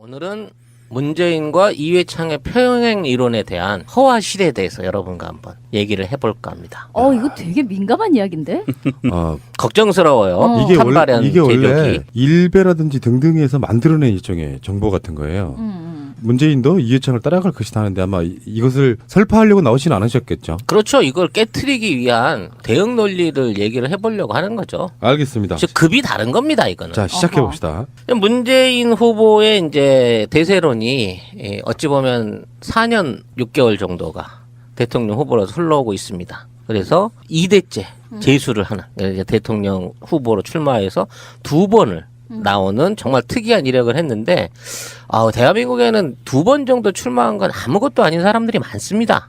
오늘은 문재인과 이회창의 평행 이론에 대한 허와 실에 대해서 여러분과 한번 얘기를 해볼까 합니다. 이거 되게 민감한 이야기인데? 걱정스러워요. 이게 찬발현 이게 원래 제조기. 일베라든지 등등에서 만들어낸 일종의 정보 같은 거예요. 문재인도 이회창을 따라갈 것이다 하는데 아마 이것을 설파하려고 나오지는 않으셨겠죠. 그렇죠. 이걸 깨트리기 위한 대응 논리를 얘기를 해보려고 하는 거죠. 알겠습니다. 즉 급이 다른 겁니다. 이거는. 자, 시작해 봅시다. 문재인 후보의 이제 대세론이 어찌 보면 4년 6개월 정도가 대통령 후보로서 흘러오고 있습니다. 그래서 2대째 재수를 하는 이제 대통령 후보로 출마해서 2번을 나오는 정말 특이한 이력을 했는데 대한민국에는 2번 정도 출마한 건 아무것도 아닌 사람들이 많습니다.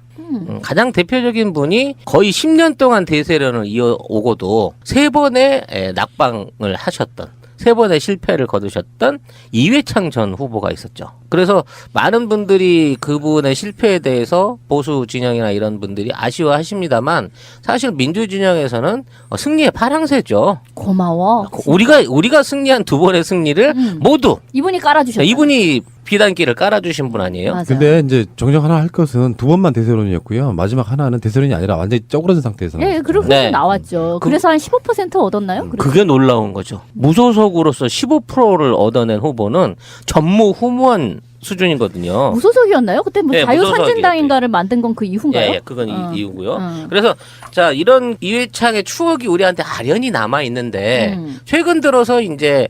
가장 대표적인 분이 거의 10년 동안 대세론을 이어오고도 3번의 낙방을 하셨던 3번의 실패를 거두셨던 이회창 전 후보가 있었죠. 그래서 많은 분들이 그분의 실패에 대해서 보수 진영이나 이런 분들이 아쉬워하십니다만 사실 민주 진영에서는 승리의 파랑새죠. 고마워. 우리가 승리한 2번의 승리를 모두 이분이 깔아주셨어요. 이분이 비단길을 깔아주신 분 아니에요? 맞아요. 근데 이제 정정 하나 할 것은 2번만 대세론이었고요. 마지막 하나는 대세론이 아니라 완전히 쪼그라든 상태에서. 예, 그렇게 네. 나왔죠. 그래서 한 15% 얻었나요? 그게 놀라운 거죠. 무소속으로서 15%를 얻어낸 후보는 전무후무한 수준이거든요. 무소속이었나요? 그때 뭐 네, 자유선진당인가를 만든 건 그 이후인가요? 예, 그건 이유고요. 그래서 자 이런 이회창의 추억이 우리한테 아련히 남아 있는데 최근 들어서 이제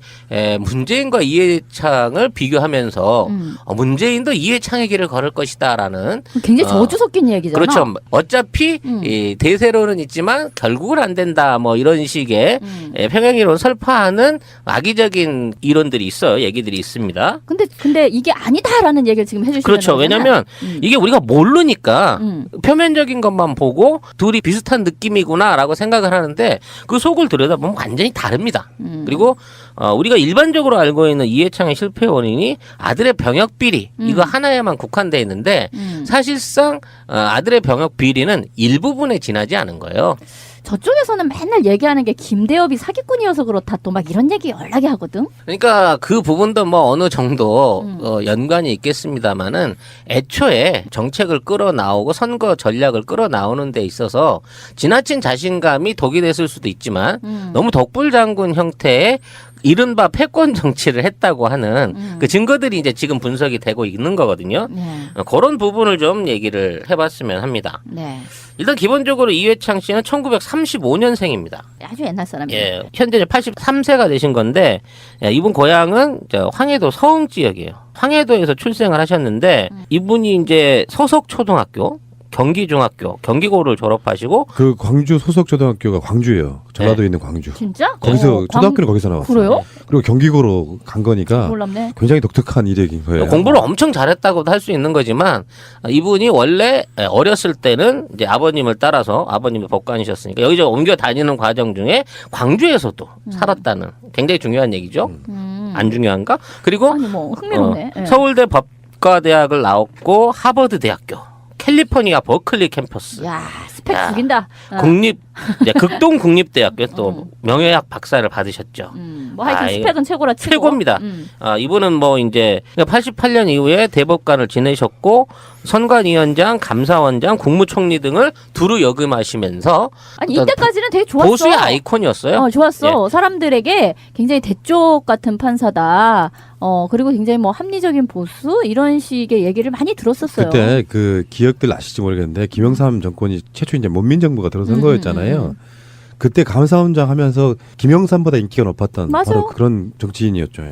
문재인과 이회창을 비교하면서 문재인도 이회창의 길을 걸을 것이다라는 굉장히 저주 섞인 얘기잖아. 그렇죠. 어차피 이 대세론은 있지만 결국은 안 된다. 뭐 이런 식의 평행이론 설파하는 악의적인 이론들이 있어요. 얘기들이 있습니다. 근데 이게 아니다라는 얘기를 지금 해주시는 그렇죠. 왜냐하면 이게 우리가 모르니까 표면적인 것만 보고 둘이 비슷한 느낌이구나라고 생각을 하는데 그 속을 들여다보면 완전히 다릅니다. 그리고 우리가 일반적으로 알고 있는 이회창의 실패 원인이 아들의 병역 비리 이거 하나에만 국한돼 있는데 사실상 아들의 병역 비리는 일부분에 지나지 않은 거예요. 저쪽에서는 맨날 얘기하는 게 김대엽이 사기꾼이어서 그렇다 또 막 이런 얘기 연락이 하거든. 그러니까 그 부분도 뭐 어느 정도 연관이 있겠습니다만은 애초에 정책을 끌어나오고 선거 전략을 끌어나오는 데 있어서 지나친 자신감이 독이 됐을 수도 있지만 너무 덕불장군 형태의 이른바 패권 정치를 했다고 하는 그 증거들이 이제 지금 분석이 되고 있는 거거든요. 네. 그런 부분을 좀 얘기를 해봤으면 합니다. 네. 일단 기본적으로 이회창 씨는 1935년생입니다. 아주 옛날 사람이에요. 예, 현재 83세가 되신 건데 이분 고향은 황해도 서흥 지역이에요. 황해도에서 출생을 하셨는데 이분이 이제 서석초등학교, 경기중학교, 경기고를 졸업하시고 그 광주 소속 초등학교가 광주예요. 전라도에 있는 광주. 진짜? 거기서 초등학교는 거기서 나왔어요. 그래요? 그리고 경기고로 간 거니까 몰랐네. 굉장히 독특한 이력인 거예요. 공부를 엄청 잘했다고도 할 수 있는 거지만 이분이 원래 어렸을 때는 이제 아버님을 따라서 아버님이 법관이셨으니까 여기저기 옮겨 다니는 과정 중에 광주에서도 살았다는 굉장히 중요한 얘기죠. 안 중요한가? 그리고 아니 뭐 흥미롭네. 예. 서울대 법과대학을 나왔고 하버드 대학교, 캘리포니아 버클리 캠퍼스, 야 스펙 죽인다. 극동 국립대학교 또 명예학 박사를 받으셨죠. 뭐 하여튼 이거 스펙은 최고라 치고. 최고입니다. 이분은 뭐 이제 88년 이후에 대법관을 지내셨고 선관위원장, 감사원장, 국무총리 등을 두루 역임하시면서 아니 이때까지는 되게 좋았어. 보수의 아이콘이었어요. 좋았어. 사람들에게 굉장히 대쪽 같은 판사다. 그리고 굉장히 뭐 합리적인 보수 이런 식의 얘기를 많이 들었었어요. 그때 그 기억들 아실지 모르겠는데 김영삼 정권이 최초 이제 문민정부가 들어선 거였잖아요. 그때 감사원장 하면서 김영삼보다 인기가 높았던 맞아. 바로 그런 정치인이었죠.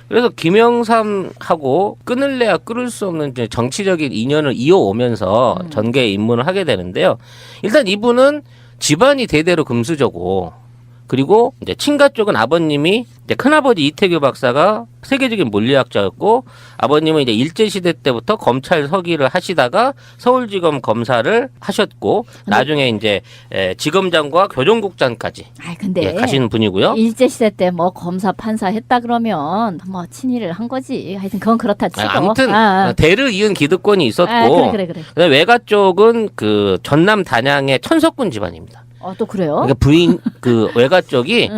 그래서 김영삼하고 끊을래야 끊을 수 없는 이제 정치적인 인연을 이어오면서 전개에 입문을 하게 되는데요. 일단 이분은 집안이 대대로 금수저고 그리고 이제 친가 쪽은 아버님이 이제 큰아버지 이태규 박사가 세계적인 물리학자였고 아버님은 이제 일제시대 때부터 검찰 서기를 하시다가 서울지검 검사를 하셨고 나중에 이제 지검장과 교정국장까지 근데 가신 분이고요. 일제시대 때 뭐 검사 판사 했다 그러면 뭐 친일을 한 거지. 하여튼 그건 그렇다 치고. 아무튼 대를 이은 기득권이 있었고 그래. 그다음에 외가 쪽은 그 전남 단양의 천석군 집안입니다. 또 그래요? 그러니까 부인 그 외가 쪽이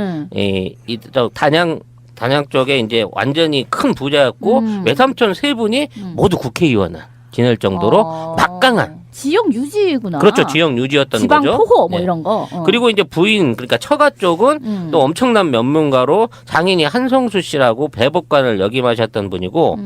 저 단양 단양 쪽에 이제 완전히 큰 부자였고 외삼촌 세 분이 모두 국회의원을 지낼 정도로 막강한 지역 유지구나. 그렇죠. 지역 유지였던 지방 거죠. 포호 뭐 네. 이런 거. 그리고 이제 부인 그러니까 처가 쪽은 또 엄청난 면문가로 장인이 한성수 씨라고 대법관을 역임하셨던 분이고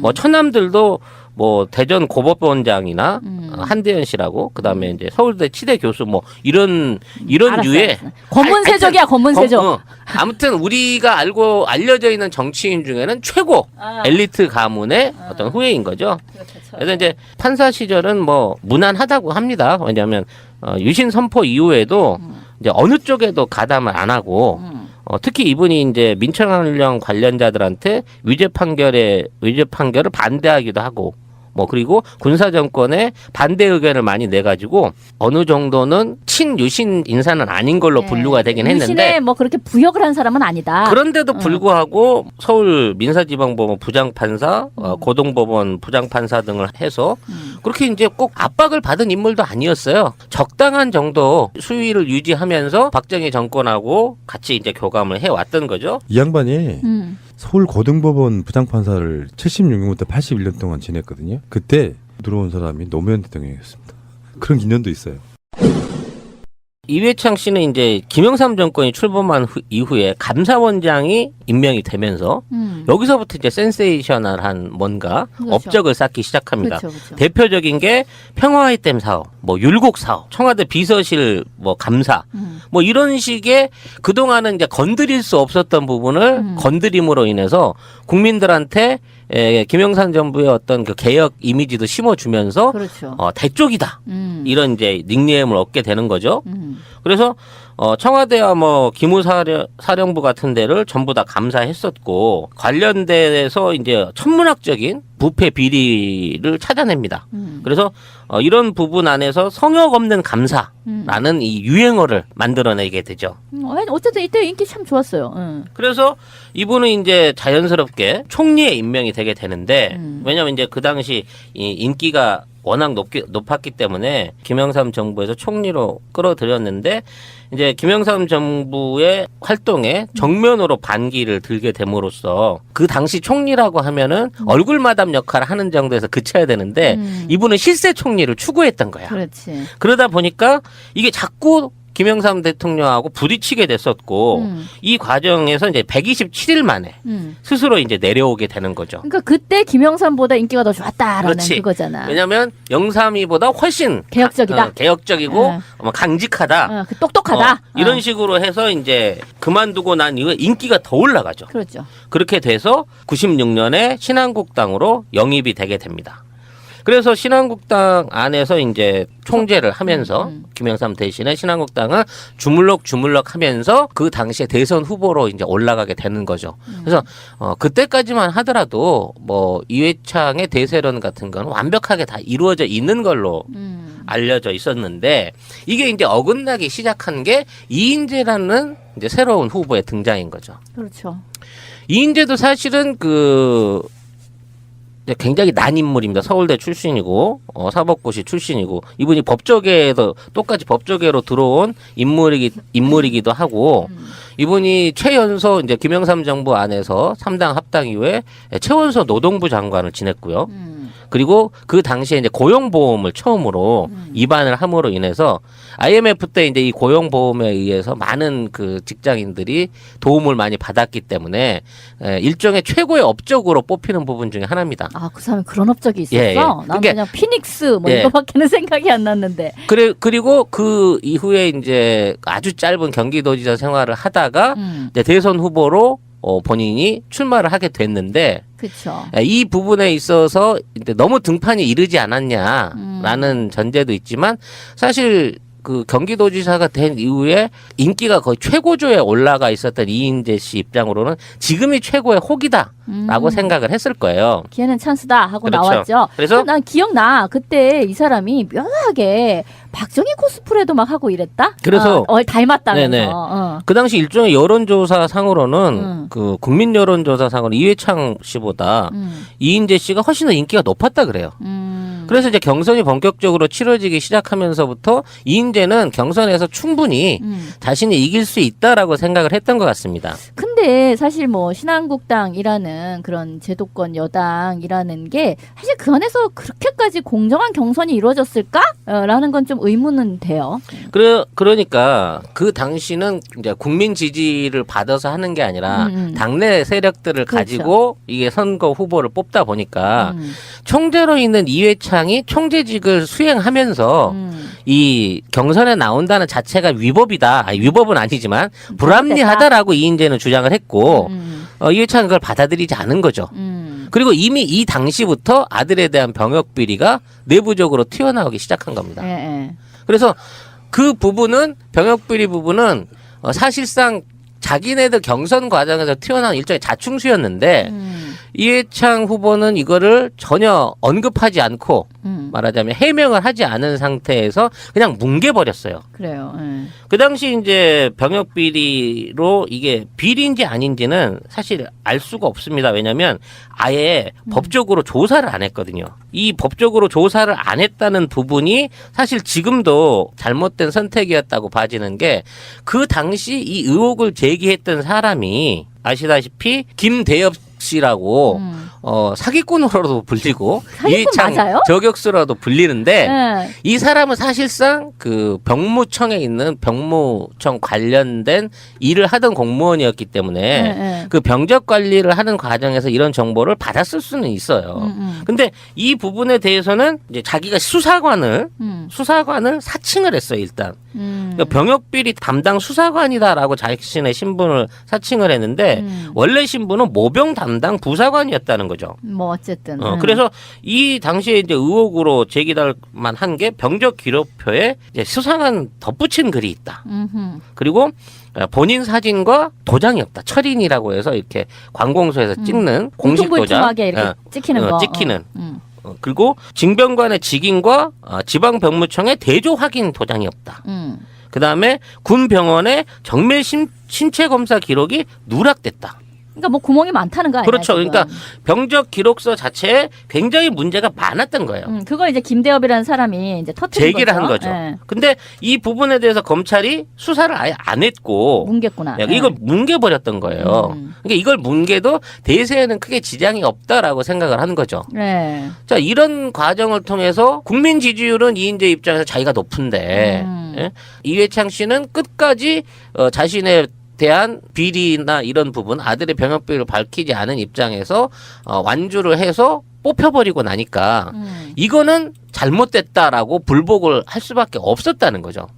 뭐 처남들도 뭐 대전 고법원장이나 한대현 씨라고 그다음에 이제 서울대 치대 교수 뭐 이런 류의 권문세족이야 권문세족. 아무튼 우리가 알려져 있는 정치인 중에는 최고 엘리트 가문의 어떤 후예인 거죠. 그래서 이제 판사 시절은 뭐 무난하다고 합니다. 왜냐하면 유신 선포 이후에도 이제 어느 쪽에도 가담을 안 하고 특히 이분이 이제 민청환령 관련자들한테 위죄 판결을 반대하기도 하고 뭐 그리고 군사 정권에 반대 의견을 많이 내 가지고 어느 정도는 친유신 인사는 아닌 걸로 분류가 되긴 했는데 유신에 뭐 그렇게 부역을 한 사람은 아니다. 그런데도 불구하고 서울 민사지방법원 부장판사, 고동법원 부장판사 등을 해서 그렇게 이제 꼭 압박을 받은 인물도 아니었어요. 적당한 정도 수위를 유지하면서 박정희 정권하고 같이 이제 교감을 해왔던 거죠. 이 양반이 서울 고등법원 부장판사를 76년부터 81년 동안 지냈거든요. 그때 들어온 사람이 노무현 대통령이었습니다. 그런 인연도 있어요. 이회창 씨는 이제 김영삼 정권이 출범한 이후에 감사원장이 임명이 되면서 여기서부터 이제 센세이셔널한 뭔가 그렇죠. 업적을 쌓기 시작합니다. 그렇죠, 그렇죠. 대표적인 게 평화아이템 사업, 뭐 율곡 사업, 청와대 비서실 뭐 감사, 뭐 이런 식의 그동안은 이제 건드릴 수 없었던 부분을 건드림으로 인해서 국민들한테 김영삼 정부의 어떤 그 개혁 이미지도 심어주면서 그렇죠. 대쪽이다 이런 이제 닉네임을 얻게 되는 거죠. 그래서 청와대와 뭐 기무사령부 같은 데를 전부 다 감사했었고 관련돼서 이제 천문학적인 부패 비리를 찾아냅니다. 그래서 이런 부분 안에서 성역 없는 감사라는 이 유행어를 만들어내게 되죠. 어쨌든 이때 인기 참 좋았어요. 그래서 이분은 이제 자연스럽게 총리에 임명이 되게 되는데 왜냐하면 이제 그 당시 이 인기가 워낙 높았기 때문에 김영삼 정부에서 총리로 끌어들였는데 이제 김영삼 정부의 활동에 정면으로 반기를 들게 됨으로써 그 당시 총리라고 하면은 얼굴 마담 역할을 하는 정도에서 그쳐야 되는데 이분은 실세 총리를 추구했던 거야. 그렇지. 그러다 보니까 이게 자꾸 김영삼 대통령하고 부딪히게 됐었고 이 과정에서 이제 127일 만에 스스로 이제 내려오게 되는 거죠. 그러니까 그때 김영삼보다 인기가 더 좋았다라는 그렇지. 그거잖아. 왜냐하면 영삼이보다 훨씬 개혁적이다. 개혁적이고 네. 강직하다. 그 똑똑하다. 이런 식으로 해서 이제 그만두고 난 이후에 인기가 더 올라가죠. 그렇죠. 그렇게 돼서 96년에 신한국당으로 영입이 되게 됩니다. 그래서 신한국당 안에서 이제 총재를 하면서 김영삼 대신에 신한국당은 주물럭 하면서 그 당시에 대선 후보로 이제 올라가게 되는 거죠. 그래서 그때까지만 하더라도 뭐 이회창의 대세론 같은 건 완벽하게 다 이루어져 있는 걸로 알려져 있었는데 이게 이제 어긋나기 시작한 게 이인재라는 이제 새로운 후보의 등장인 거죠. 그렇죠. 이인재도 사실은 굉장히 난 인물입니다. 서울대 출신이고 사법고시 출신이고 이분이 법조계에도 똑같이 법조계로 들어온 인물이기도 하고 이분이 최연소 이제 김영삼 정부 안에서 3당 합당 이후에 최연소 노동부 장관을 지냈고요. 그리고 그 당시에 이제 고용보험을 처음으로 입안을 함으로 인해서 IMF 때 이제 이 고용보험에 의해서 많은 그 직장인들이 도움을 많이 받았기 때문에 일종의 최고의 업적으로 뽑히는 부분 중에 하나입니다. 아, 그 사람이 그런 업적이 있었어? 예, 예. 난 그게- 그냥 피닉스 뭐 예. 이거밖에는 생각이 안 났는데. 그리고 그 이후에 이제 아주 짧은 경기도지사 생활을 하다가 이제 대선 후보로 본인이 출마를 하게 됐는데 그렇죠. 이 부분에 있어서 이제 너무 등판이 이르지 않았냐라는 전제도 있지만 사실 그 경기도지사가 된 이후에 인기가 거의 최고조에 올라가 있었던 이인재 씨 입장으로는 지금이 최고의 혹이다라고 생각을 했을 거예요. 기회는 찬스다 하고 그렇죠. 나왔죠. 그래서 난 기억나. 그때 이 사람이 묘하게 박정희 코스프레도 막 하고 이랬다. 그래서- 닮았다면서. 네네. 그 당시 일종의 여론조사 상으로는 그 국민 여론조사 상으로 이회창 씨보다 이인재 씨가 훨씬 더 인기가 높았다 그래요. 그래서 이제 경선이 본격적으로 치러지기 시작하면서부터 이인재는 경선에서 충분히 자신이 이길 수 있다라고 생각을 했던 것 같습니다. 근데 사실 뭐 신한국당이라는 그런 제도권 여당이라는 게 사실 그 안에서 그렇게까지 공정한 경선이 이루어졌을까? 라는 건 좀 의문은 돼요. 그러니까 그 당시는 이제 국민 지지를 받아서 하는 게 아니라 당내 세력들을 그렇죠. 가지고 이게 선거 후보를 뽑다 보니까 총재로 있는 이회창이 총재직을 수행하면서 이 경선에 나온다는 자체가 위법이다. 아니, 위법은 아니지만 불합리하다라고 이인재는 주장을 했고 이회창은 그걸 받아들이지 않은 거죠. 그리고 이미 이 당시부터 아들에 대한 병역 비리가 내부적으로 튀어나오기 시작한 겁니다. 예. 그래서 그 부분은 병역 비리 부분은 사실상 자기네들 경선 과정에서 튀어나온 일종의 자충수였는데 이회창 후보는 이거를 전혀 언급하지 않고 말하자면 해명을 하지 않은 상태에서 그냥 뭉개버렸어요. 그래요. 그 당시 이제 병역 비리로 이게 비리인지 아닌지는 사실 알 수가 없습니다. 왜냐하면 아예 법적으로 조사를 안 했거든요. 이 법적으로 조사를 안 했다는 부분이 사실 지금도 잘못된 선택이었다고 봐지는 게 그 당시 이 의혹을 제기했던 사람이 아시다시피 김대엽 씨라고 사기꾼으로도 불리고 사기꾼 이회창 맞아요? 저격수로도 불리는데 예. 이 사람은 사실상 그 병무청에 있는 병무청 관련된 일을 하던 공무원이었기 때문에 예. 그 병적 관리를 하는 과정에서 이런 정보를 받았을 수는 있어요. 근데 이 부분에 대해서는 이제 자기가 수사관을 사칭을 했어요, 일단. 그러니까 병역비리 담당 수사관이다라고 자신의 신분을 사칭을 했는데 원래 신분은 모병 담당 부사관이었다는 거죠. 뭐 어쨌든. 그래서 이 당시에 이제 의혹으로 제기될 만한 게 병적 기록표에 이제 수상한 덧붙인 글이 있다. 그리고 본인 사진과 도장이 없다. 철인이라고 해서 이렇게 관공서에서 찍는 공식 도장. 공중불투하게 이렇게 찍히는 거. 찍히는. 그리고 징병관의 직인과 지방병무청의 대조 확인 도장이 없다. 그 다음에 군병원의 정밀 신체 검사 기록이 누락됐다. 그러니까 뭐 구멍이 많다는 거 아니야? 그렇죠. 지금. 그러니까 병적 기록서 자체에 굉장히 문제가 많았던 거예요. 그걸 이제 김대엽이라는 사람이 이제 터뜨린 제기를 한 거죠. 예. 근데 이 부분에 대해서 검찰이 수사를 아예 안 했고 뭉갰구나. 이걸 뭉개버렸던 거예요. 그러니까 이걸 뭉개도 대세에는 크게 지장이 없다라고 생각을 한 거죠. 네. 자, 이런 과정을 통해서 국민 지지율은 이인재 입장에서 자기가 높은데 예? 이회창 씨는 끝까지 자신의 대한 비리나 이런 부분 아들의 병역비리를 밝히지 않은 입장에서 완주를 해서 뽑혀버리고 나니까 이거는 잘못됐다라고 불복을 할 수밖에 없었다는 거죠.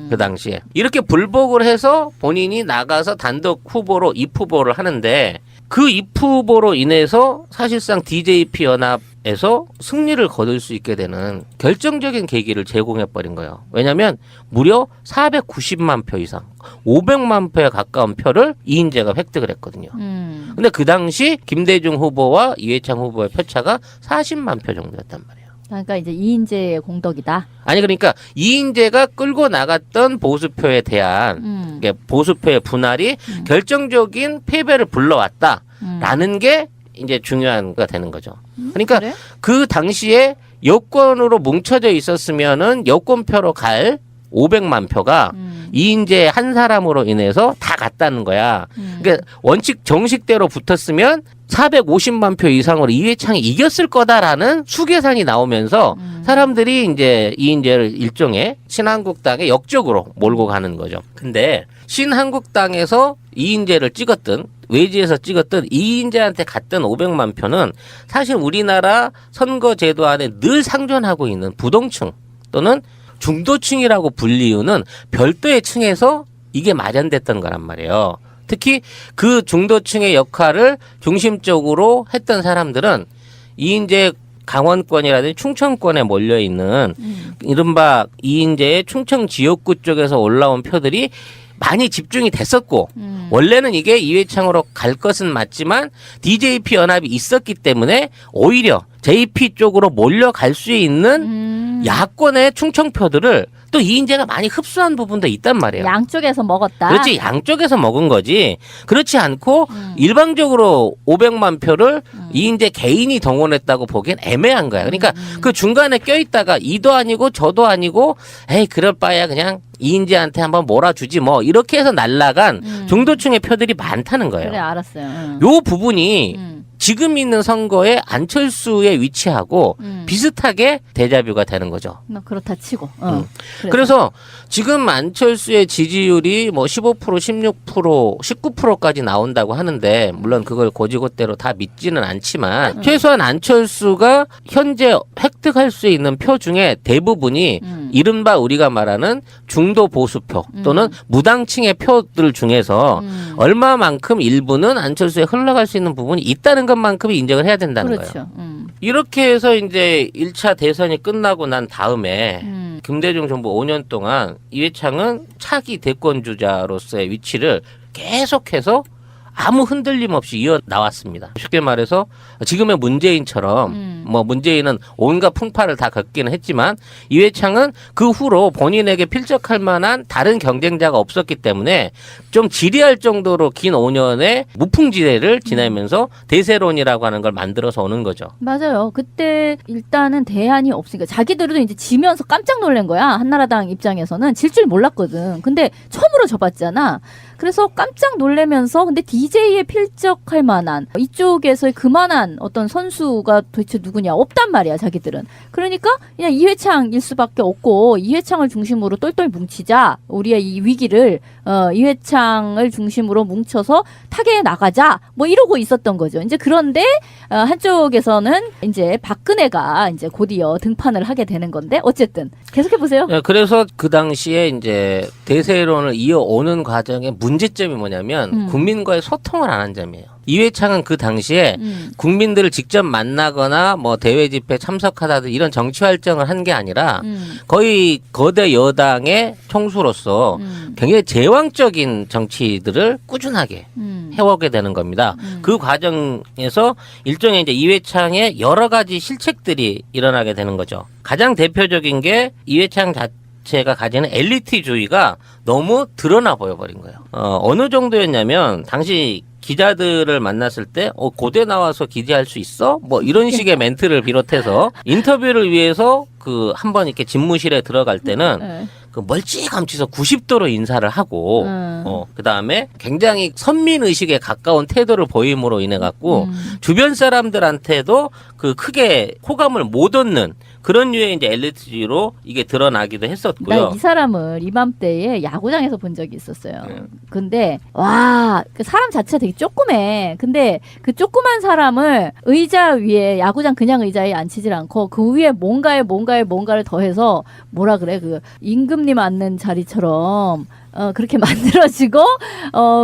그 당시에 이렇게 불복을 해서 본인이 나가서 단독 후보로 입후보를 하는데 그 입후보로 인해서 사실상 DJP 연합에서 승리를 거둘 수 있게 되는 결정적인 계기를 제공해버린 거예요. 왜냐하면 무려 490만 표 이상 500만 표에 가까운 표를 이인재가 획득을 했거든요. 근데 그 당시 김대중 후보와 이회창 후보의 표차가 40만 표 정도였단 말이에요. 그러니까 이제 이인재의 공덕이다. 아니 그러니까 이인재가 끌고 나갔던 보수표에 대한 보수표의 분할이 결정적인 패배를 불러왔다라는 게 이제 중요한 거 되는 거죠. 그러니까 그래? 그 당시에 여권으로 뭉쳐져 있었으면은 여권표로 갈 500만 표가 이인재 한 사람으로 인해서 다 갔다는 거야. 그러니까 원칙 정식대로 붙었으면 450만 표 이상으로 이회창이 이겼을 거다라는 수계산이 나오면서 사람들이 이제 이인재를 일종의 신한국당의 역적으로 몰고 가는 거죠. 근데 신한국당에서 이인재를 찍었던 외지에서 찍었던 이인재한테 갔던 500만 표는 사실 우리나라 선거제도 안에 늘 상존하고 있는 부동층 또는 중도층이라고 불리우는 별도의 층에서 이게 마련됐던 거란 말이에요. 특히 그 중도층의 역할을 중심적으로 했던 사람들은 이인재 강원권이라든지 충청권에 몰려있는 이른바 이인재의 충청 지역구 쪽에서 올라온 표들이 많이 집중이 됐었고 원래는 이게 이회창으로 갈 것은 맞지만 DJP 연합이 있었기 때문에 오히려 JP 쪽으로 몰려갈 수 있는 야권의 충청표들을 또 이인재가 많이 흡수한 부분도 있단 말이에요. 양쪽에서 먹었다. 그렇지, 양쪽에서 먹은 거지. 그렇지 않고 일방적으로 500만 표를 이인재 개인이 동원했다고 보기엔 애매한 거야. 그러니까 그 중간에 껴있다가 이도 아니고 저도 아니고 에이 그럴 바에야 그냥 이인재한테 한번 몰아주지 뭐 이렇게 해서 날라간 중도층의 표들이 많다는 거예요. 그래 알았어요. 응. 요 부분이 음. 지금 있는 선거에 안철수의 위치하고 비슷하게 데자뷰가 되는 거죠. 뭐 그렇다 치고. 그래서 지금 안철수의 지지율이 뭐 15%, 16%, 19%까지 나온다고 하는데 물론 그걸 고지고대로 다 믿지는 않지만 최소한 안철수가 현재 획득할 수 있는 표 중에 대부분이 이른바 우리가 말하는 중도 보수표 또는 무당층의 표들 중에서 얼마만큼 일부는 안철수에 흘러갈 수 있는 부분이 있다는 것만큼은 인정을 해야 된다는 그렇죠. 거예요. 이렇게 해서 이제 1차 대선이 끝나고 난 다음에 김대중 정부 5년 동안 이회창은 차기 대권주자로서의 위치를 계속해서 아무 흔들림 없이 이어 나왔습니다. 쉽게 말해서 지금의 문재인처럼 뭐 문재인은 온갖 풍파를 다 겪기는 했지만 이회창은 그 후로 본인에게 필적할 만한 다른 경쟁자가 없었기 때문에 좀 지리할 정도로 긴 5년의 무풍지대를 지내면서 대세론이라고 하는 걸 만들어서 오는 거죠. 맞아요. 그때 일단은 대안이 없으니까 자기들도 이제 지면서 깜짝 놀란 거야. 한나라당 입장에서는 질 줄 몰랐거든. 근데 처음으로 져봤잖아. 그래서 깜짝 놀라면서 근데 DJ에 필적할 만한 이쪽에서의 그만한 어떤 선수가 도대체 누구냐 없단 말이야 자기들은. 그러니까 그냥 이회창일 수밖에 없고 이회창을 중심으로 똘똘 뭉치자. 우리의 이 위기를 이회창을 중심으로 뭉쳐서 타개해 나가자. 뭐 이러고 있었던 거죠. 이제 그런데 한쪽에서는 이제 박근혜가 이제 곧이어 등판을 하게 되는 건데 어쨌든 계속해 보세요. 그래서 그 당시에 이제 대세론을 이어오는 과정에 문제점이 뭐냐면 국민과의 소통을 안 한 점이에요. 이회창은 그 당시에 국민들을 직접 만나거나 뭐 대외 집회 참석하다든 이런 정치 활동을 한 게 아니라 거의 거대 여당의 총수로서 굉장히 제왕적인 정치들을 꾸준하게 해오게 되는 겁니다. 그 과정에서 일종의 이제 이회창의 여러 가지 실책들이 일어나게 되는 거죠. 가장 대표적인 게 이회창 자체가 가지는 엘리트주의가 너무 드러나 보여버린 거예요. 어느 정도였냐면 당시 기자들을 만났을 때 고대 나와서 기재할 수 있어? 뭐 이런 식의 멘트를 비롯해서 인터뷰를 위해서 그 한번 이렇게 집무실에 들어갈 때는 그 멀찌감치서 90도로 인사를 하고 그다음에 굉장히 선민의식에 가까운 태도를 보임으로 인해 갖고 주변 사람들한테도 그 크게 호감을 못 얻는 그런 류의 이제 엘리트주의로 이게 드러나기도 했었고요. 나 이 사람을 이맘때에 야구장에서 본 적이 있었어요. 근데 와, 그 사람 자체가 되게 조그매. 근데 그 조그만 사람을 의자 위에 야구장 그냥 의자에 앉히질 않고 그 위에 뭔가를 더해서 뭐라 그래 그 임금님 앉는 자리처럼 그렇게 만들어지고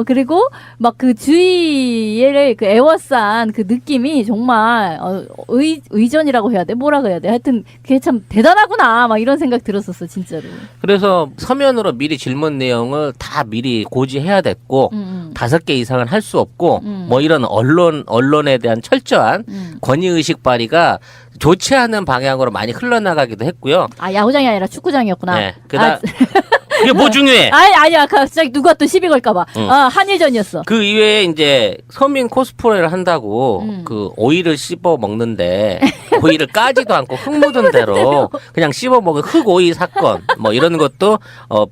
그리고 막 그 주위를 그 에워싼 그 느낌이 정말 의전이라고 해야 돼 뭐라고 해야 돼 하여튼 그게 참 대단하구나 막 이런 생각 들었었어 진짜로. 그래서 서면으로 미리 질문 내용을 다 미리 고지해야 됐고 5개 이상은 할 수 없고 뭐 이런 언론에 대한 철저한 권위의식 발휘가 좋지 않은 방향으로 많이 흘러나가기도 했고요. 아 야구장이 아니라 축구장이었구나. 네. 그게 뭐 중요해? 아니야. 갑자기 누가 또 시비 걸까봐. 한일전이었어. 그 이외에 이제 서민 코스프레를 한다고 그 오이를 씹어 먹는데 오이를 까지도 않고 흙 묻은 대로 그냥 씹어 먹은 흙오이 사건 뭐 이런 것도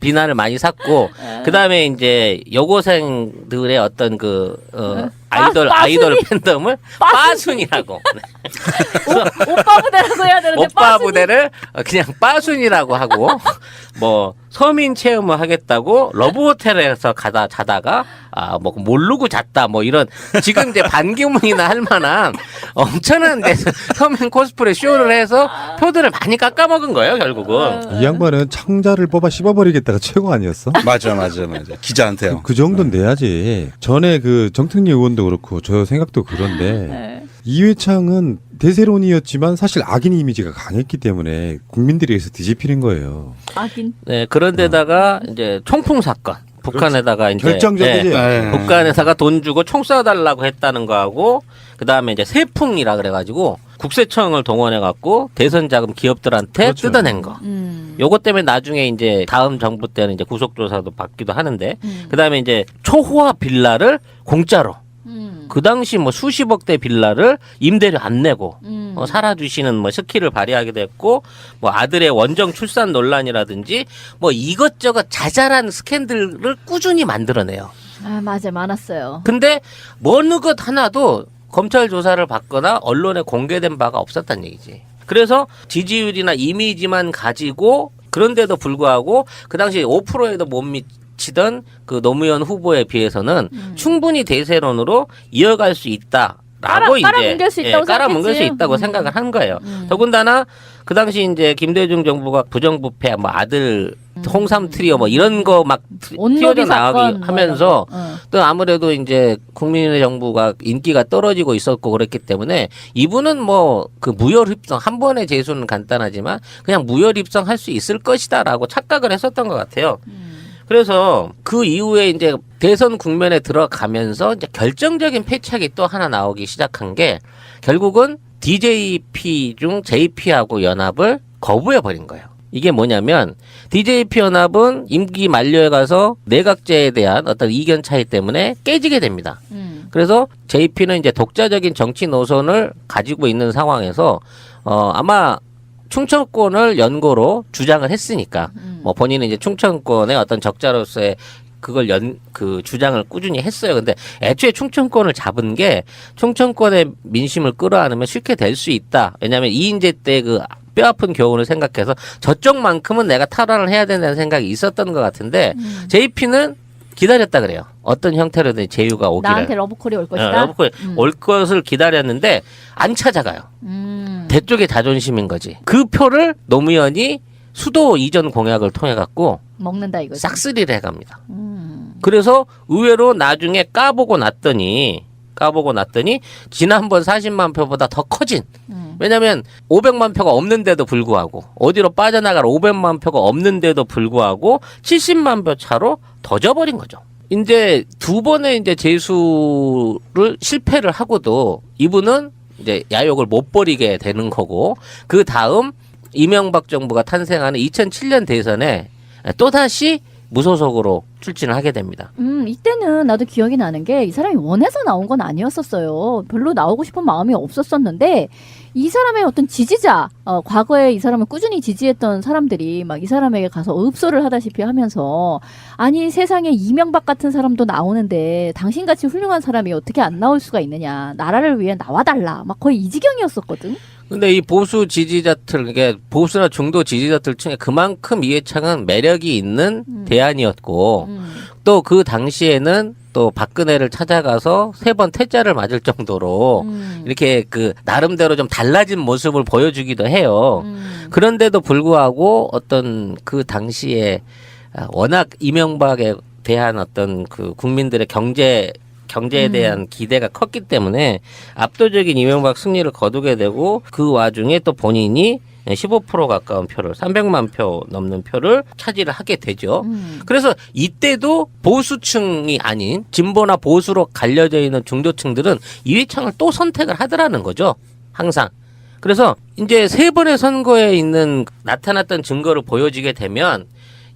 비난을 많이 샀고 그 다음에 이제 여고생들의 어떤 아이돌 팬덤을 빠순이라고. 오빠 부대라고 해야 되는데 오빠 부대를 그냥 빠순이라고 하고 뭐 서민 체험을 하겠다고 러브호텔에서 자다가 뭐 모르고 잤다 뭐 이런 지금 이제 반기문이나 할 만한 엄청난 데서 서민 코스프레 쇼를 해서 표들을 많이 깎아먹은 거예요 결국은. 이 양반은 창자를 뽑아 씹어버리겠다가 최고 아니었어? 맞아. 기자한테요. 그 정도는 내야지. 전에 그 정특리 의원도 그렇고 저 생각도 그런데 이회창은 대세론이었지만 사실 악인 이미지가 강했기 때문에 국민들이 여기서 뒤집히는 거예요. 악인. 네 그런데다가 이제 총풍 사건. 북한에다가 이제 결정적이지. 북한에다가 돈 주고 총 쏴달라고 했다는 거하고 그 다음에 이제 세풍이라 그래가지고 국세청을 동원해 갖고 대선 자금 기업들한테 그렇죠. 뜯어낸 거. 요것 때문에 나중에 이제 다음 정부 때는 이제 구속조사도 받기도 하는데 그다음에 이제 초호화 빌라를 공짜로 그 당시 뭐 수십억대 빌라를 임대료 안 내고 살아주시는 뭐 스킬을 발휘하기도 했고 뭐 아들의 원정 출산 논란이라든지 뭐 이것저것 자잘한 스캔들을 꾸준히 만들어내요. 아, 맞아. 많았어요. 근데 어느 것 하나도 검찰 조사를 받거나 언론에 공개된 바가 없었단 얘기지. 그래서 지지율이나 이미지만 가지고 그런데도 불구하고 그 당시 5%에도 못 미치던 그 노무현 후보에 비해서는 충분히 대세론으로 이어갈 수 있다라고 이제 깔아뭉갤 수 있다고 깔아뭉갤 수 생각했지. 있다고 생각을 한 거예요. 더군다나 그 당시 이제 김대중 정부가 부정부패 뭐 아들 홍삼 트리오 뭐 이런 거 막 온로비 튀어져 나가기 사건 하면서 뭐 이런 거. 또 아무래도 이제 국민의 정부가 인기가 떨어지고 있었고 그랬기 때문에 이분은 뭐 그 무혈 입성 한 번의 재수는 간단하지만 그냥 무혈 입성할 수 있을 것이다라고 착각을 했었던 것 같아요. 그래서 그 이후에 이제 대선 국면에 들어가면서 이제 결정적인 패착이 또 하나 나오기 시작한 게 결국은 DJP 중 JP하고 연합을 거부해 버린 거예요. 이게 뭐냐면 DJP 연합은 임기 만료에 가서 내각제에 대한 어떤 이견 차이 때문에 깨지게 됩니다. 그래서 JP는 이제 독자적인 정치 노선을 가지고 있는 상황에서 아마 충청권을 연고로 주장을 했으니까 뭐 본인은 이제 충청권의 어떤 적자로서의 그걸 그 주장을 꾸준히 했어요. 근데 애초에 충청권을 잡은 게 충청권의 민심을 끌어안으면 쉽게 될 수 있다. 왜냐하면 이인재 때 그 뼈아픈 교훈을 생각해서 저쪽만큼은 내가 탈환을 해야 된다는 생각이 있었던 것 같은데 JP는 기다렸다 그래요. 어떤 형태로든 제휴가 오기를. 나한테 러브콜이 올 것이다. 러브콜이 올 것을 기다렸는데 안 찾아가요. 대쪽의 자존심인 거지. 그 표를 노무현이 수도 이전 공약을 통해 갖고 먹는다 이거지. 싹쓸이를 해갑니다. 그래서 의외로 나중에 까보고 났더니 지난번 40만 표보다 더 커진. 왜냐하면 500만 표가 없는데도 불구하고 어디로 빠져나갈 500만 표가 없는데도 불구하고 70만 표 차로 더 져버린 거죠. 이제 두 번의 이제 재수를 실패를 하고도 이분은 이제 야욕을 못 버리게 되는 거고 그 다음 이명박 정부가 탄생하는 2007년 대선에 또다시 무소속으로 출진을 하게 됩니다. 이때는 나도 기억이 나는 게 이 사람이 원해서 나온 건 아니었었어요. 별로 나오고 싶은 마음이 없었었는데 이 사람의 어떤 지지자, 과거에 이 사람을 꾸준히 지지했던 사람들이 막 이 사람에게 가서 읍소를 하다시피 하면서 아니 세상에 이명박 같은 사람도 나오는데 당신같이 훌륭한 사람이 어떻게 안 나올 수가 있느냐. 나라를 위해 나와달라. 막 거의 이 지경이었었거든. 근데 이 보수 지지자들, 이게 보수나 중도 지지자들 중에 그만큼 이해창은 매력이 있는 대안이었고 또 그 당시에는 또 박근혜를 찾아가서 3번 퇴짜를 맞을 정도로 이렇게 그 나름대로 좀 달라진 모습을 보여주기도 해요. 그런데도 불구하고 어떤 그 당시에 워낙 이명박에 대한 어떤 그 국민들의 경제에 대한 기대가 컸기 때문에 압도적인 이명박 승리를 거두게 되고 그 와중에 또 본인이 15% 가까운 표를 300만 표 넘는 표를 차지를 하게 되죠. 그래서 이때도 보수층이 아닌 진보나 보수로 갈려져 있는 중도층들은 이회창을 또 선택을 하더라는 거죠. 항상. 그래서 이제 3번의 선거에 있는 나타났던 증거를 보여지게 되면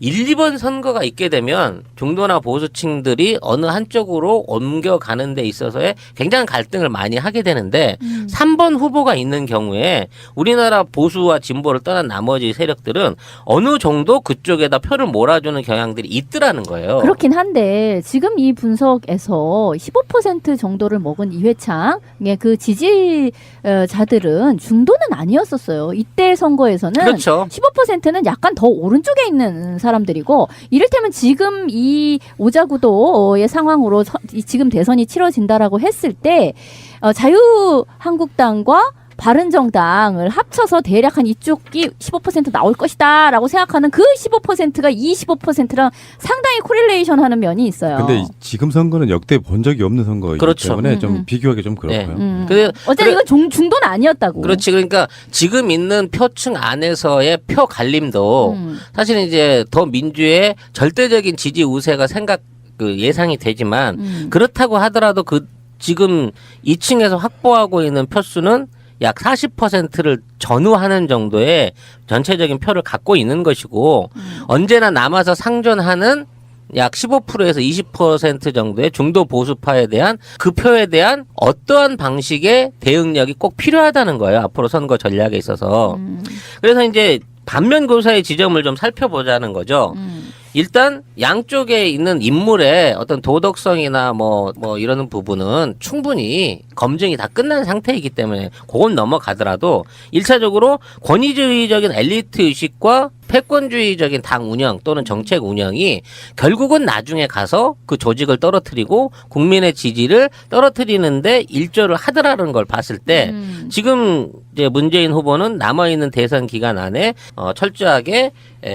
1, 2번 선거가 있게 되면 중도나 보수층들이 어느 한쪽으로 옮겨가는 데 있어서의 굉장한 갈등을 많이 하게 되는데 3번 후보가 있는 경우에 우리나라 보수와 진보를 떠난 나머지 세력들은 어느 정도 그쪽에다 표를 몰아주는 경향들이 있더라는 거예요. 그렇긴 한데 지금 이 분석에서 15% 정도를 먹은 이회창의 그 지지자들은 중도는 아니었었어요. 이때 선거에서는 그렇죠. 15%는 약간 더 오른쪽에 있는 사람들이고 이를테면 지금 이 오자구도의 상황으로 지금 대선이 치러진다라고 했을 때 자유한국당과 바른정당을 합쳐서 대략 한 이쪽이 15% 나올 것이다 라고 생각하는 그 15%가 이 15%랑 상당히 코릴레이션 하는 면이 있어요. 근데 지금 선거는 역대 본 적이 없는 선거이기 그렇죠. 때문에 좀 비교하기 좀 그렇고요. 어쨌든 이건 중도는 아니었다고. 그렇지. 그러니까 지금 있는 표층 안에서의 표 갈림도 사실은 이제 더 민주의 절대적인 지지 우세가 예상이 되지만 그렇다고 하더라도 그 지금 2층에서 확보하고 있는 표수는 약 40%를 전후하는 정도의 전체적인 표를 갖고 있는 것이고 언제나 남아서 상존하는 약 15%에서 20% 정도의 중도 보수파에 대한 그 표에 대한 어떠한 방식의 대응력이 꼭 필요하다는 거예요. 앞으로 선거 전략에 있어서. 그래서 이제 반면 교사의 지점을 좀 살펴보자는 거죠. 일단 양쪽에 있는 인물의 어떤 도덕성이나 뭐 이러는 부분은 충분히 검증이 다 끝난 상태이기 때문에 그건 넘어가더라도 1차적으로 권위주의적인 엘리트 의식과 패권주의적인 당 운영 또는 정책 운영이 결국은 나중에 가서 그 조직을 떨어뜨리고 국민의 지지를 떨어뜨리는데 일조를 하더라는 걸 봤을 때 지금 이제 문재인 후보는 남아있는 대선 기간 안에 철저하게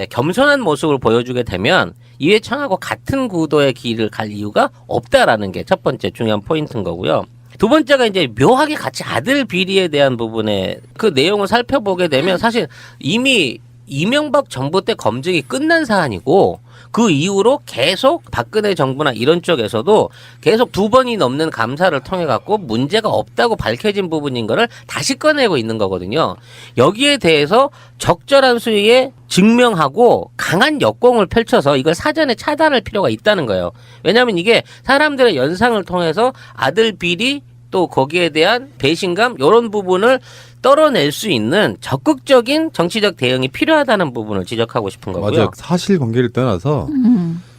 겸손한 모습을 보여주게 되면 이회창하고 같은 구도의 길을 갈 이유가 없다라는 게 첫 번째 중요한 포인트인 거고요. 두 번째가 이제 묘하게 같이 아들 비리에 대한 부분에 그 내용을 살펴보게 되면 사실 이미 이명박 정부 때 검증이 끝난 사안이고 그 이후로 계속 박근혜 정부나 이런 쪽에서도 계속 2번이 넘는 감사를 통해 갖고 문제가 없다고 밝혀진 부분인 거를 다시 꺼내고 있는 거거든요. 여기에 대해서 적절한 수위에 증명하고 강한 역공을 펼쳐서 이걸 사전에 차단할 필요가 있다는 거예요. 왜냐하면 이게 사람들의 연상을 통해서 아들 비리 또 거기에 대한 배신감 이런 부분을 떨어낼 수 있는 적극적인 정치적 대응이 필요하다는 부분을 지적하고 싶은 거고요. 맞아요. 사실관계를 떠나서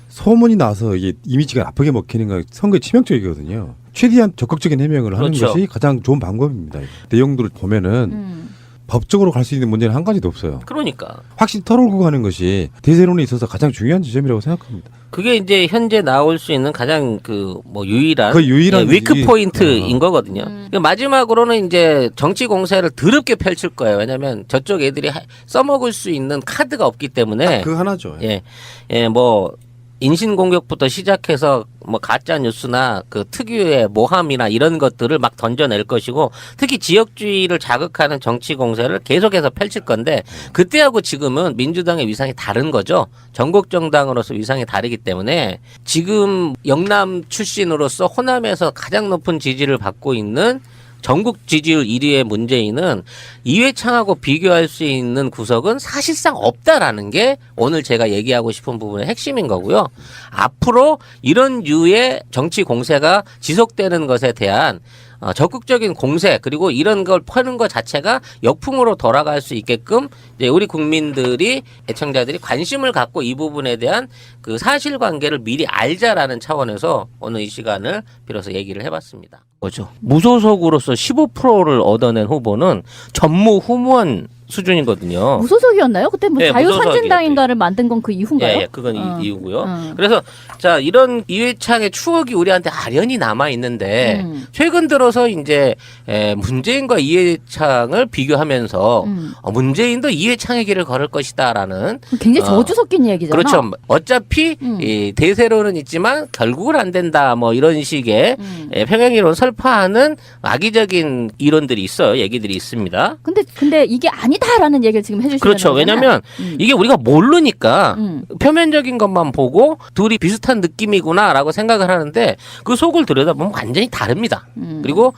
소문이 나서 이게 이미지가 나쁘게 먹히는 건 선거에 치명적이거든요. 최대한 적극적인 해명을 하는 그렇죠. 것이 가장 좋은 방법입니다. 내용들을 보면은 법적으로 갈 수 있는 문제는 한 가지도 없어요. 그러니까 확실히 털어오고 가는 것이 대세론에 있어서 가장 중요한 지점이라고 생각합니다. 그게 이제 현재 나올 수 있는 가장 그 뭐 유일한 그 유일한 위크 포인트인 거거든요. 마지막으로는 이제 정치 공세를 더럽게 펼칠 거예요. 왜냐하면 저쪽 애들이 써먹을 수 있는 카드가 없기 때문에 그 하나죠. 뭐 인신공격부터 시작해서 뭐 가짜 뉴스나 그 특유의 모함이나 이런 것들을 막 던져낼 것이고 특히 지역주의를 자극하는 정치 공세를 계속해서 펼칠 건데 그때하고 지금은 민주당의 위상이 다른 거죠. 전국 정당으로서 위상이 다르기 때문에 지금 영남 출신으로서 호남에서 가장 높은 지지를 받고 있는 전국 지지율 1위의 문재인은 이회창하고 비교할 수 있는 구석은 사실상 없다라는 게 오늘 제가 얘기하고 싶은 부분의 핵심인 거고요. 앞으로 이런 류의 정치 공세가 지속되는 것에 대한 적극적인 공세 그리고 이런 걸 퍼는 것 자체가 역풍으로 돌아갈 수 있게끔 이제 우리 국민들이 애청자들이 관심을 갖고 이 부분에 대한 그 사실관계를 미리 알자라는 차원에서 오늘 이 시간을 빌어서 얘기를 해봤습니다. 뭐죠? 무소속으로서 15%를 얻어낸 후보는 전무후무한 수준이거든요. 무소속이었나요? 그때 뭐 네, 자유선진당인가를 만든 건 그 이후인가요? 예, 그건 이유고요. 그래서 자 이런 이회창의 추억이 우리한테 아련히 남아 있는데 최근 들어서 이제 문재인과 이회창을 비교하면서 문재인도 이회창의 길을 걸을 것이다라는 굉장히 저주 섞인 얘기잖아. 그렇죠. 어차피 이 대세론은 있지만 결국은 안 된다. 뭐 이런 식의 평행이론 설파하는 악의적인 이론들이 있어요. 얘기들이 있습니다. 근데 이게 아니다라는 얘기를 지금 해주시는 그렇죠. 왜냐하면 이게 우리가 모르니까 표면적인 것만 보고 둘이 비슷한 느낌이구나라고 생각을 하는데 그 속을 들여다보면 완전히 다릅니다. 그리고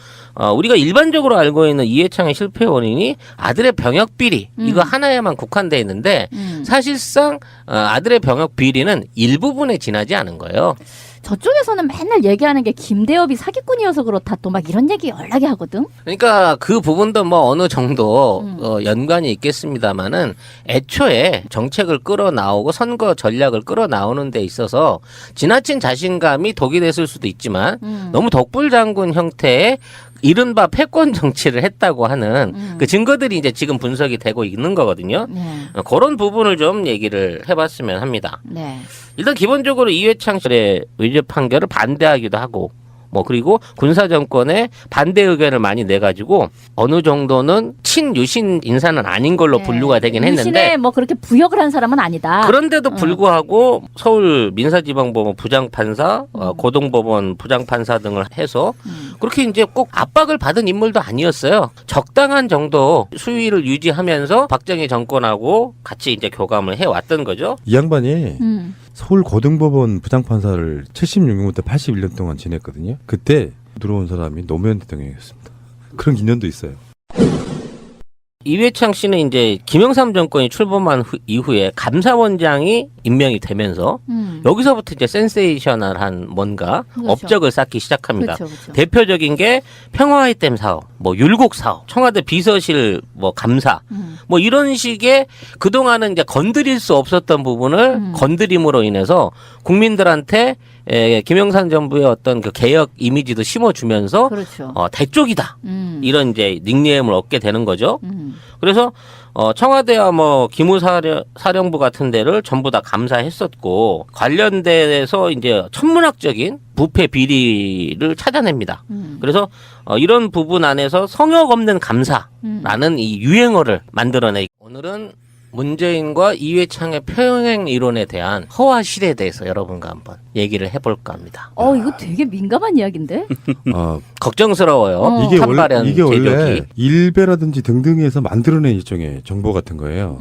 우리가 일반적으로 알고 있는 이회창의 실패 원인이 아들의 병역 비리 이거 하나에만 국한돼 있는데 사실상 아들의 병역 비리는 일부분에 지나지 않은 거예요. 저쪽에서는 맨날 얘기하는 게 김대엽이 사기꾼이어서 그렇다 또 막 이런 얘기 연락이 하거든. 그러니까 그 부분도 뭐 어느 정도 연관이 있겠습니다만은 애초에 정책을 끌어나오고 선거 전략을 끌어나오는 데 있어서 지나친 자신감이 독이 됐을 수도 있지만 너무 덕불장군 형태의 이른바 패권 정치를 했다고 하는 그 증거들이 이제 지금 분석이 되고 있는 거거든요. 그런 부분을 좀 얘기를 해봤으면 합니다. 네. 일단 기본적으로 이회창의 의제 판결을 반대하기도 하고 뭐 그리고 군사 정권에 반대 의견을 많이 내 가지고 어느 정도는 친유신 인사는 아닌 걸로 분류가 되긴 했는데 유신에 뭐 그렇게 부역을 한 사람은 아니다. 그런데도 불구하고 서울 민사지방법원 부장판사, 고등법원 부장판사 등을 해서 그렇게 이제 꼭 압박을 받은 인물도 아니었어요. 적당한 정도 수위를 유지하면서 박정희 정권하고 같이 이제 교감을 해왔던 거죠. 이 양반이 서울 고등법원 부장판사를 76년부터 81년 동안 지냈거든요. 그때 들어온 사람이 노무현 대통령이었습니다. 그런 인연도 있어요. 이회창 씨는 이제 김영삼 정권이 출범한 이후에 감사원장이 임명이 되면서 여기서부터 이제 센세이셔널한 뭔가 그렇죠. 업적을 쌓기 시작합니다. 그렇죠, 그렇죠. 대표적인 게 평화아이템 사업, 뭐 율곡 사업, 청와대 비서실 뭐 감사, 뭐 이런 식의 그동안은 이제 건드릴 수 없었던 부분을 건드림으로 인해서 국민들한테 김영삼 정부의 어떤 그 개혁 이미지도 심어주면서 그렇죠. 대쪽이다. 이런 이제 닉네임을 얻게 되는 거죠. 그래서 청와대와 뭐 기무사령부 같은 데를 전부 다 감사했었고 관련돼서 이제 천문학적인 부패 비리를 찾아냅니다. 그래서 이런 부분 안에서 성역 없는 감사라는 이 유행어를 만들어내. 오늘은 문재인과 이회창의 평행 이론에 대한 허와 실에 대해서 여러분과 한번 얘기를 해볼까 합니다. 이거 되게 민감한 이야기인데? 걱정스러워요. 이게 탄발한 이게 원래 제조기. 일베라든지 등등에서 만들어낸 일종의 정보 같은 거예요.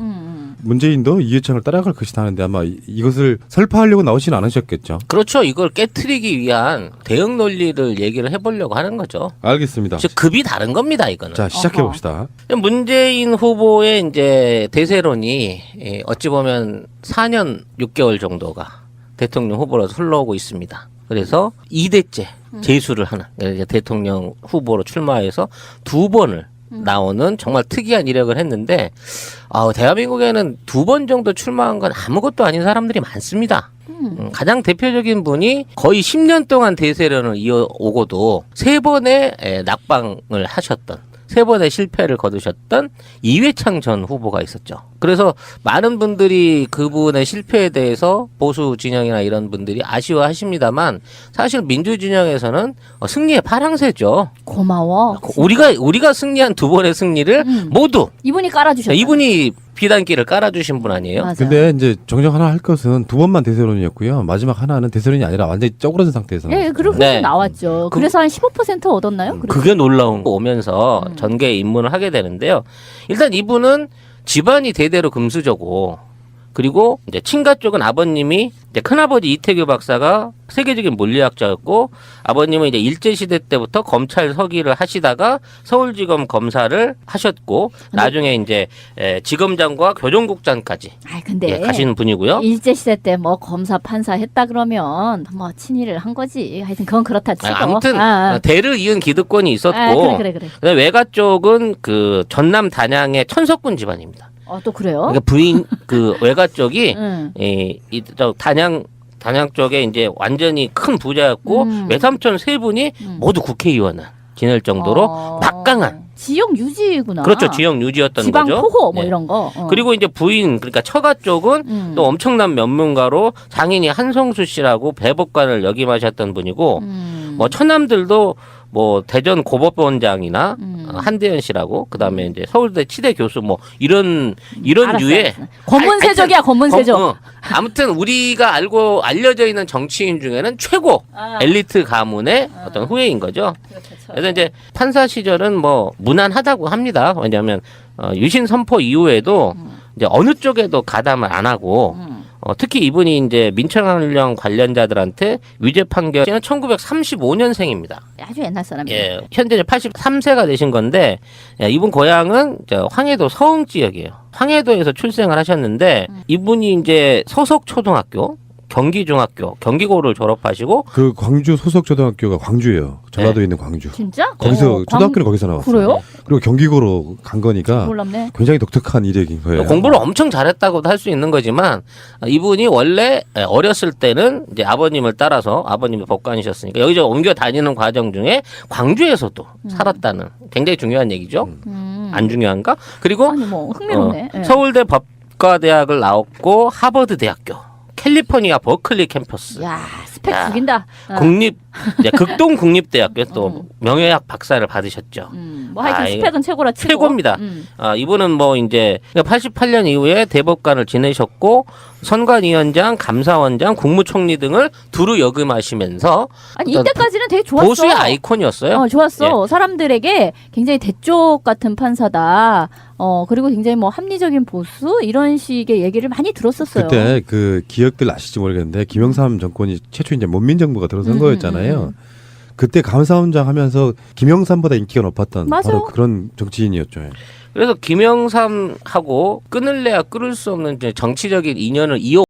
문재인도 이회창을 따라갈 것이다 하는데 아마 이것을 설파하려고 나오지는 않으셨겠죠. 그렇죠. 이걸 깨트리기 위한 대응 논리를 얘기를 해보려고 하는 거죠. 알겠습니다. 즉 급이 다른 겁니다. 이거는. 자, 시작해 봅시다. 문재인 후보의 이제 대세론이 어찌 보면 4년 6개월 정도가 대통령 후보로서 흘러오고 있습니다. 그래서 2대째 재수를 하는 이제 대통령 후보로 출마해서 2번을 나오는 정말 특이한 이력을 했는데 대한민국에는 2번 정도 출마한 건 아무것도 아닌 사람들이 많습니다. 가장 대표적인 분이 거의 10년 동안 대세론을 이어오고도 3번의 낙방을 하셨던 3번의 실패를 거두셨던 이회창 전 후보가 있었죠. 그래서 많은 분들이 그분의 실패에 대해서 보수 진영이나 이런 분들이 아쉬워하십니다만 사실 민주 진영에서는 승리의 파랑새죠. 고마워. 우리가 승리한 2번의 승리를 모두 이분이 깔아주셨어요. 이분이 비단길을 깔아주신 분 아니에요? 맞아요. 근데 이제 정정 하나 할 것은 2번만 대세론이었고요. 마지막 하나는 대세론이 아니라 완전히 쪼그라든 상태에서. 예, 그렇게 네. 나왔죠. 그래서 한 15% 얻었나요? 그게 놀라운 거 오면서 전개에 입문을 하게 되는데요. 일단 이분은 집안이 대대로 금수저고 그리고 이제 친가 쪽은 아버님이 이제 큰아버지 이태규 박사가 세계적인 물리학자였고 아버님은 이제 일제시대 때부터 검찰 서기를 하시다가 서울지검 검사를 하셨고 나중에 이제 지검장과 교정국장까지 근데 가시는 분이고요. 일제시대 때 뭐 검사 판사 했다 그러면 뭐 친일을 한 거지. 하여튼 그건 그렇다 치고. 아무튼 대를 이은 기득권이 있었고 그래. 그다음에 외가 쪽은 그 전남 단양의 천석군 집안입니다. 또 그래요? 그러니까 부인 그 외가 쪽이 응. 저 단양 쪽에 이제 완전히 큰 부자였고 외삼촌 3분이 모두 국회의원을 지낼 정도로 막강한 지역 유지구나. 그렇죠. 지역 유지였던 지방 거죠. 포호 뭐 네. 이런 거. 그리고 이제 부인 그러니까 처가 쪽은 또 엄청난 면문가로 장인이 한성수 씨라고 대법관을 역임하셨던 분이고 뭐 처남들도 뭐 대전 고법원장이나 한대현 씨라고 그다음에 이제 서울대 치대 교수 뭐 이런 알았어요, 류의 알았어요. 검문세족이야 검문세족. 아무튼 우리가 알려져 있는 정치인 중에는 최고 엘리트 가문의 어떤 후예인 거죠. 그래서 이제 판사 시절은 뭐 무난하다고 합니다. 왜냐하면 유신 선포 이후에도 이제 어느 쪽에도 가담을 안 하고 특히 이분이 이제 민청환령 관련자들한테 위죄 판결은 1935년생입니다. 아주 옛날 사람이에요. 예, 현재 83세가 되신 건데 이분 고향은 황해도 서흥 지역이에요. 황해도에서 출생을 하셨는데 이분이 이제 서석초등학교, 경기중학교, 경기고를 졸업하시고 그 광주 소속 초등학교가 광주예요. 전라도에 있는 광주. 진짜? 거기서 초등학교는 거기서 나왔어요. 그래요? 그리고 경기고로 간 거니까 몰랐네. 굉장히 독특한 이력인 거예요. 공부를 엄청 잘했다고도 할 수 있는 거지만 이분이 원래 어렸을 때는 이제 아버님을 따라서 아버님이 법관이셨으니까 여기저기 옮겨 다니는 과정 중에 광주에서도 살았다는 굉장히 중요한 얘기죠. 안 중요한가? 그리고 아니 뭐 흥미롭네. 예. 서울대 법과대학을 나왔고 하버드 대학교, 캘리포니아 버클리 캠퍼스, 야 스펙 야, 죽인다. 국립 이제 극동 국립대학교 또 명예학 박사를 받으셨죠. 뭐 하여튼 이거 스펙은 최고라 치고. 최고입니다. 이분은 뭐 이제 88년 이후에 대법관을 지내셨고 선관위원장, 감사원장, 국무총리 등을 두루 역임하시면서 아니 어떤 이때까지는 되게 좋았어. 보수의 아이콘이었어요. 좋았어. 사람들에게 굉장히 대쪽 같은 판사다. 그리고 굉장히 뭐 합리적인 보수 이런 식의 얘기를 많이 들었었어요. 그때 그 기억들 아실지 모르겠는데 김영삼 정권이 최초 이제 문민정부가 들어선 거였잖아요. 그때 감사원장 하면서 김영삼보다 인기가 높았던 맞아. 바로 그런 정치인이었죠. 그래서 김영삼하고 끊을래야 끊을 수 없는 이제 정치적인 인연을 이어